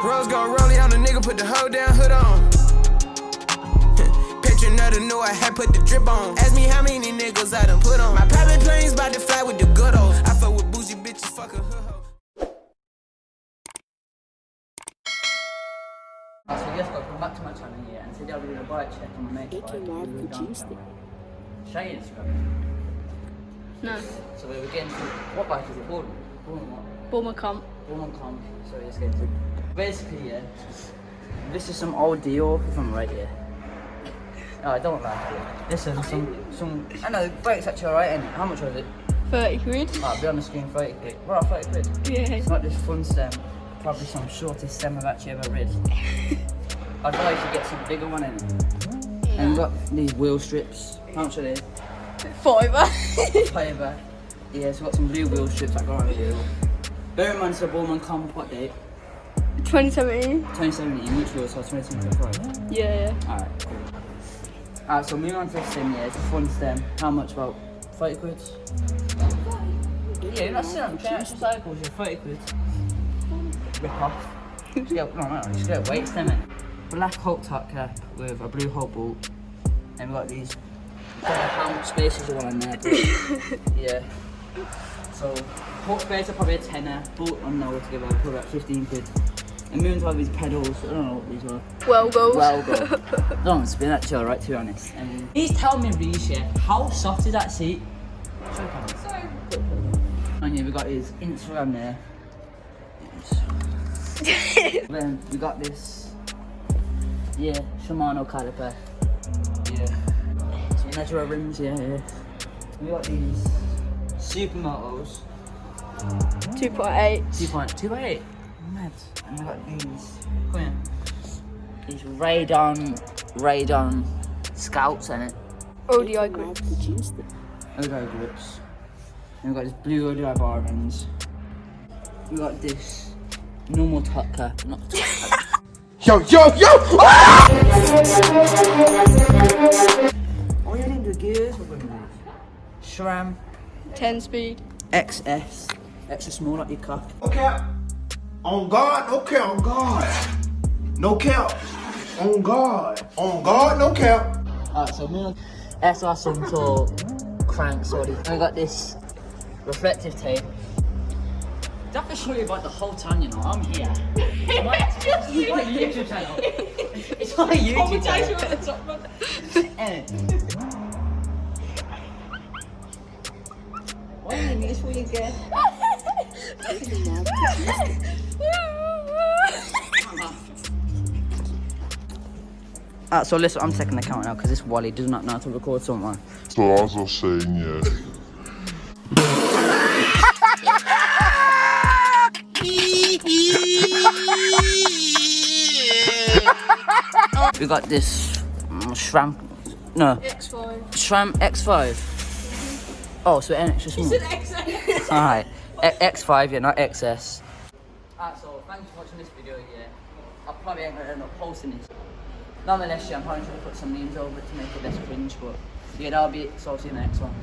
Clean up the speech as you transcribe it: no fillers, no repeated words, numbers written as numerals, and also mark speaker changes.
Speaker 1: Rose gon' roll it on the nigga, put the hoe down, hood on. Picture another knew I had put the drip on. Ask me how many niggas I done put on. My private plane's about to fly with the good old. I fuck with bougie bitches, fuck a hood hoe.
Speaker 2: So yes, guys, welcome back to my channel here, and today I'll be doing a bike check on my mate's bike. Show you Instagram.
Speaker 3: No.
Speaker 2: So we're getting to, what bike is it? Boardman? Boardman what?
Speaker 3: Boardman comp.
Speaker 2: Boardman comp. So let's get into, basically, yeah, this is some old Dior, if I'm right here. Oh, I don't like it. Listen, I know, the bike's actually alright, and how much was it?
Speaker 3: 30 quid.
Speaker 2: I'll be on the screen, 30 quid. What, 30 quid?
Speaker 3: Yeah.
Speaker 2: It's not just fun stem, probably some shortest stem I've actually ever rid. I'd advise you get some bigger one in it. And we've got these wheel strips. How much are they?
Speaker 3: Fiver.
Speaker 2: Fiver. Yeah, so we've got some blue wheel strips that go on the wheel. Bear in mind, it's a Boardman comp, what date?
Speaker 3: 2017.
Speaker 2: 2017, which wheel? So 2025.
Speaker 3: Yeah.
Speaker 2: Alright, cool. Alright, so moving on to the stem, yeah, it's a fun stem. How much? About 30 quid? Yeah, you're not sitting on charity cycles, you're 30 quid. Rip off. Just get a weight stem in. Black Hulk top cap with a blue Hulk bolt. And we've got these. I don't know how much space is all in there, but yeah. So, Hulk space are probably a tenner, bolt on there altogether, probably about 15 quid. And moving to all these pedals, I don't know what these are.
Speaker 3: Well goes.
Speaker 2: Well go. Don't spin actually alright, to be honest. Please tell me, Reece, yeah, how soft is that seat? And yeah, we got his Instagram there. Then we got this, yeah, Shimano caliper. Yeah. So measure our rims, yeah. We got these Supermotos.
Speaker 3: 2.8.
Speaker 2: 2.8. Mad. And we got these. Come here. These Radon Scouts in it.
Speaker 3: ODI grips.
Speaker 2: ODI grips. And we got this blue ODI bar ends. We got this normal top cap, not top cap.
Speaker 1: Yo!
Speaker 2: Oh, you need the gears. We're going to SRAM
Speaker 3: 10 speed.
Speaker 2: XS. Extra small like your cock.
Speaker 4: No cap. On God, no cap. On God. No cap. On God. On God, no cap.
Speaker 2: Alright, so me SR Suntour crank, sorry. And we got this reflective tape. I have to show you about the whole town, you know. I'm here. It's my YouTube channel. It's my YouTube channel. Why do you need this for you get? So listen, I'm taking the count now because this Wally does not know how to record someone.
Speaker 5: So as I was saying, yeah.
Speaker 2: We got this SRAM, no.
Speaker 3: X5.
Speaker 2: SRAM X5. Oh, so an extra small.
Speaker 3: You said XS.
Speaker 2: Alright, X5, yeah, not XS. Alright, so thanks for watching this video, yeah. I probably ain't gonna end up posting this. Nonetheless, yeah, I'm probably trying to put some memes over it to make it less cringe, but yeah, that'll be it, so I'll see you in the next one.